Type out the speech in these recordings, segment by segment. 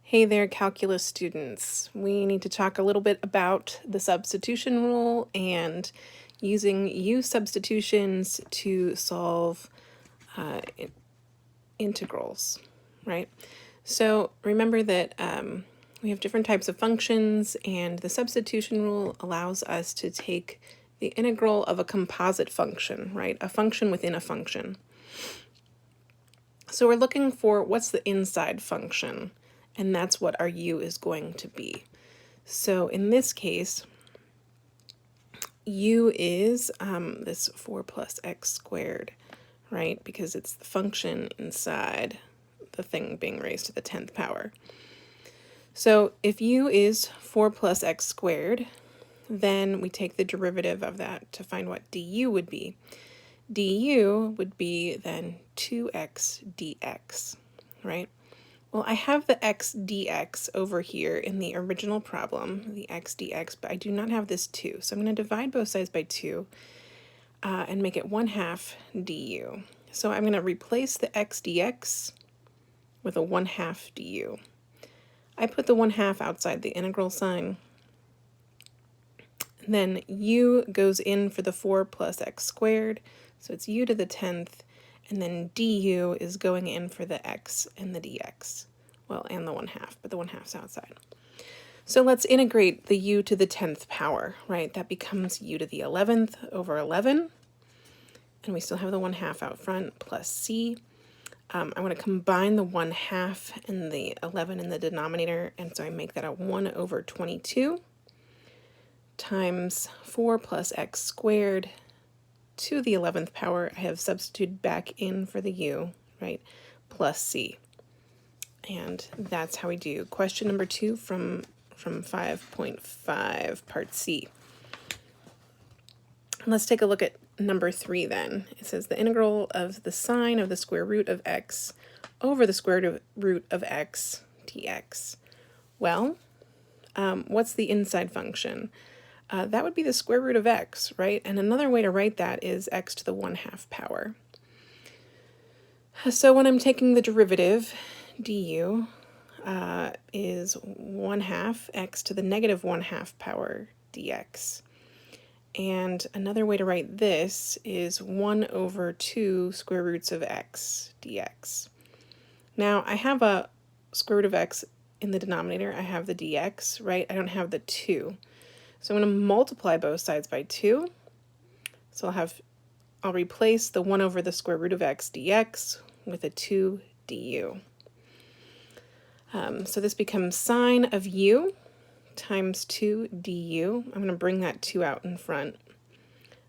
Hey there, calculus students. We need to talk a little bit about the substitution rule and using U substitutions to solve integrals, right? So remember that we have different types of functions, and the substitution rule allows us to take the integral of a composite function, right? A function within a function. So we're looking for what's the inside function, and that's what our U is going to be. So in this case, U is this 4 plus x squared, right? Because it's the function inside the thing being raised to the 10th power. So if U is 4 plus x squared, then we take the derivative of that to find what du would be. Du would be then 2x dx, right? Well, I have the x dx over here in the original problem, the x dx, but I do not have this 2. So I'm going to divide both sides by 2 and make it 1/2 du. So I'm going to replace the x dx with a 1/2 du. I put the 1/2 outside the integral sign. Then u goes in for the 4 plus x squared, so it's u to the 10th, and then du is going in for the x and the dx. Well, and the 1/2, but the 1/2's outside. So let's integrate the u to the 10th power, right? That becomes u to the 11th over 11, and we still have the 1/2 out front, plus c. I'm going to combine the 1/2 and the 11 in the denominator, and so I make that a 1 over 22 times 4 plus x squared to the 11th power. I have substituted back in for the u, right, plus c. And that's how we do question number 2 from 5.5, part C. Let's take a look at number 3 then. It says the integral of the sine of the square root of x over the square root of x dx. Well, what's the inside function? That would be the square root of x, right? And another way to write that is x to the 1/2 power. So when I'm taking the derivative, du is 1/2 x to the negative 1/2 power dx. And another way to write this is 1 over 2 square roots of x dx. Now I have a square root of x in the denominator. I have the dx, right? I don't have the 2. So I'm going to multiply both sides by 2. So I'll replace the 1 over the square root of x dx with a 2 du. So this becomes sine of u times 2 du. I'm going to bring that 2 out in front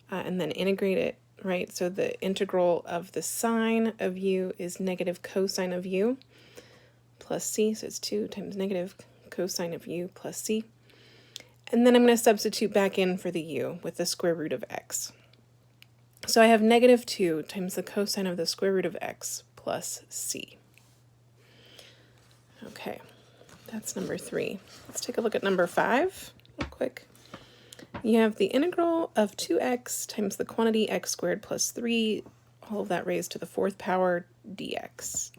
and then integrate it, right? So the integral of the sine of u is negative cosine of u plus c. So it's 2 times negative cosine of u plus c. And then I'm going to substitute back in for the u with the square root of x. So I have negative 2 times the cosine of the square root of x plus c. Okay, that's number 3. Let's take a look at number 5 real quick. You have the integral of 2x times the quantity x squared plus 3, all of that raised to the 4th power dx.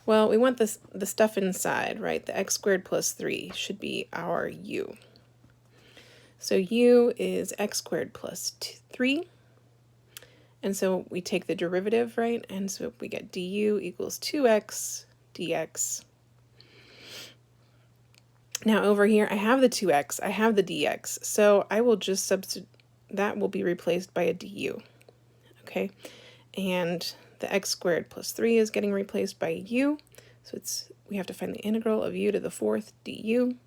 Well, we want the stuff inside, right? The x squared plus 3 should be our u. So u is x squared plus 3. And so we take the derivative, right? And so we get du equals 2x dx. Now over here, I have the 2x, I have the dx. So I will just substitute, that will be replaced by a du, okay? And the x squared plus 3 is getting replaced by u. So we have to find the integral of u to the 4th du.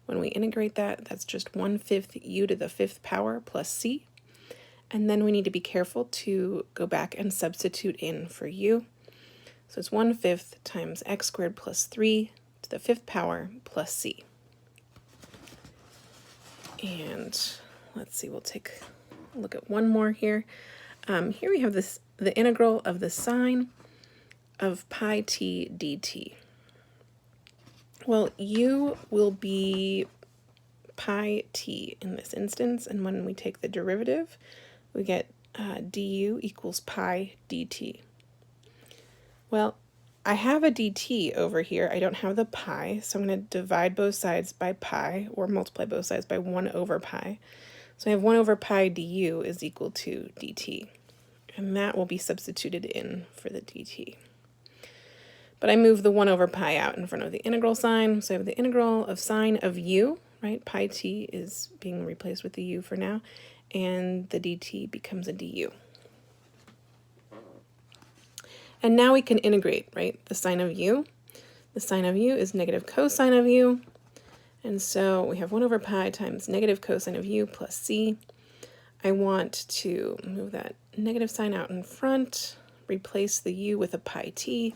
When we integrate that, that's just 1/5 u to the 5th power plus c. And then we need to be careful to go back and substitute in for u. So it's 1/5 times x squared plus 3 to the 5th power plus c. And let's see, we'll take a look at one more here. Here we have the integral of the sine of pi t dt. Well, u will be pi t in this instance, and when we take the derivative, we get du equals pi dt. Well, I have a dt over here. I don't have the pi, so I'm going to divide both sides by pi, or multiply both sides by 1 over pi. So I have 1 over pi du is equal to dt, and that will be substituted in for the dt. But I move the 1 over pi out in front of the integral sign, so I have the integral of sine of u, right? Pi t is being replaced with the u for now, and the dt becomes a du. And now we can integrate, right? The sine of u. The sine of u is negative cosine of u. And so we have 1 over pi times negative cosine of u plus c. I want to move that negative sign out in front, replace the u with a pi t.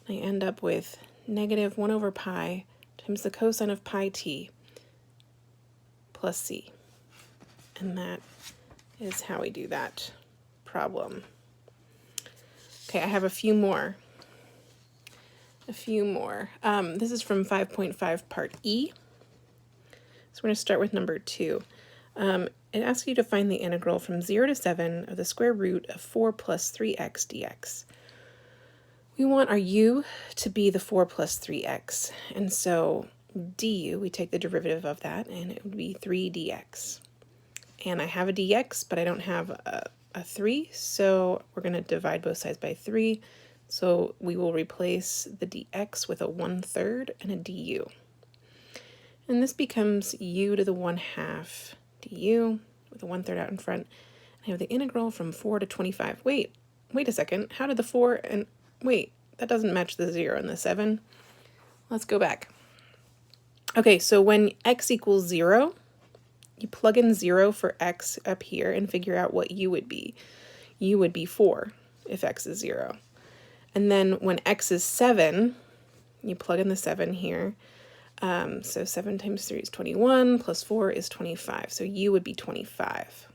I end up with negative 1 over pi times the cosine of pi t plus c. And that is how we do that problem. Okay, I have a few more. This is from 5.5 part E. So we're going to start with number 2. It asks you to find the integral from 0 to 7 of the square root of 4 plus 3x dx. We want our u to be the 4 plus 3x, and so du, we take the derivative of that, and it would be 3 dx. And I have a dx, but I don't have a 3, so we're going to divide both sides by 3. So we will replace the dx with a 1/3 and a du. And this becomes u to the 1/2 du with a 1/3 out in front. I have the integral from 4 to 25. Wait a second. How did the 4 and... Wait, that doesn't match the 0 and the 7. Let's go back. Okay, so when x equals 0, you plug in 0 for x up here and figure out what u would be. U would be 4 if x is 0. And then when x is 7, you plug in the 7 here. So 7 times 3 is 21, plus 4 is 25. So u would be 25.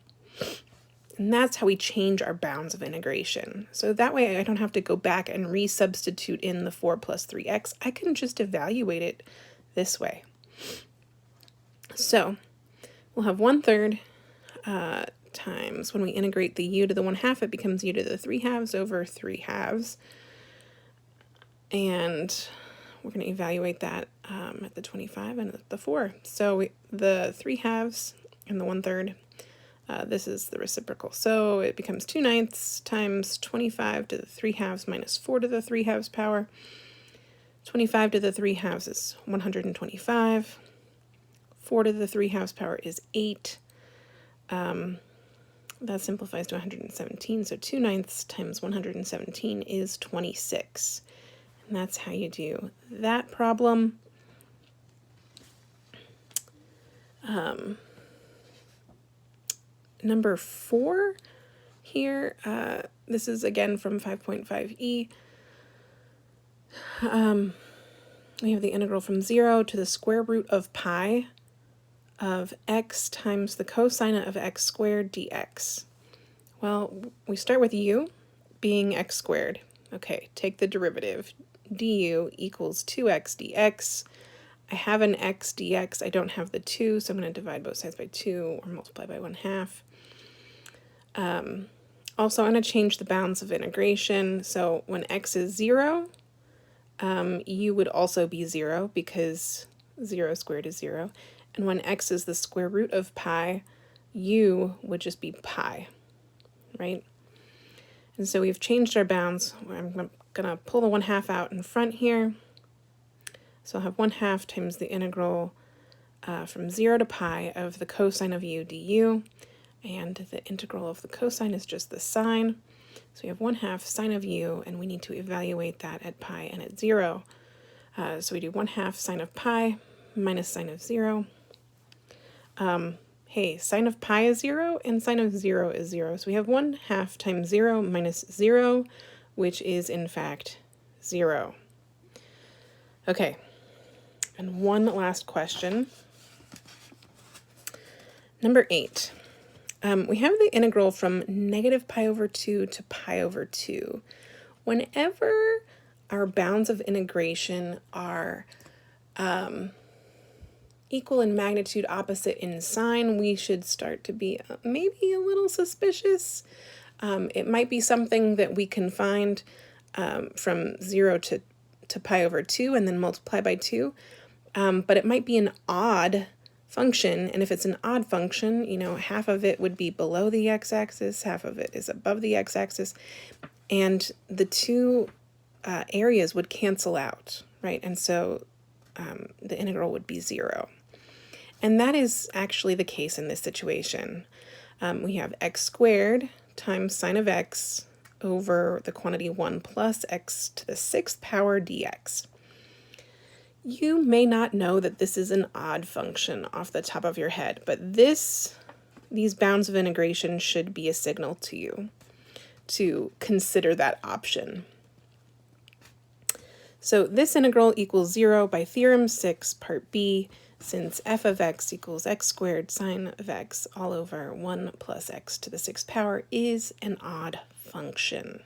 And that's how we change our bounds of integration. So that way I don't have to go back and resubstitute in the 4 plus 3x. I can just evaluate it this way. So we'll have 1/3 times, when we integrate the u to the 1/2, it becomes u to the 3/2 over 3/2. And we're going to evaluate that at the 25 and at the 4. So the 3/2 and the 1/3, this is the reciprocal. So it becomes 2/9 times 25 to the 3/2 minus 4 to the 3/2 power. 25 to the 3/2 is 125. 4 to the 3/2 power is 8. That simplifies to 117. So 2/9 times 117 is 26. And that's how you do that problem. Number 4 here, this is again from 5.5e. We have the integral from 0 to the square root of pi of x times the cosine of x squared dx. Well, we start with u being x squared. Okay, take the derivative. Du equals 2x dx. I have an x dx. I don't have the 2, so I'm going to divide both sides by 2 or multiply by 1/2. Also, I'm going to change the bounds of integration. So when x is 0, u would also be 0 because 0 squared is 0. And when x is the square root of pi, u would just be pi, right? And so we've changed our bounds. I'm going to pull the 1/2 out in front here. So I'll have 1/2 times the integral from 0 to pi of the cosine of u du. And the integral of the cosine is just the sine. So we have 1/2 sine of u, and we need to evaluate that at pi and at 0. So we do 1/2 sine of pi minus sine of 0. Hey, sine of pi is 0 and sine of 0 is 0. So we have 1/2 times 0 minus 0, which is in fact 0. Okay, and one last question. Number 8. We have the integral from negative pi over 2 to pi over 2. Whenever our bounds of integration are equal in magnitude, opposite in sign, we should start to be maybe a little suspicious. It might be something that we can find from 0 to pi over 2 and then multiply by 2. But it might be an odd function, and if it's an odd function, you know, half of it would be below the x-axis, half of it is above the x-axis, and the two areas would cancel out, right? And so the integral would be 0. And that is actually the case in this situation. We have x squared times sine of x over the quantity 1 plus x to the 6th power dx. You may not know that this is an odd function off the top of your head, but these bounds of integration should be a signal to you to consider that option. So this integral equals 0 by theorem 6, part B, since f of x equals x squared sine of x all over 1 plus x to the 6th power is an odd function.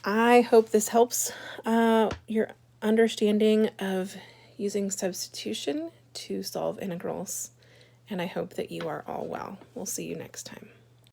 I hope this helps your understanding of using substitution to solve integrals, and I hope that you are all well. We'll see you next time.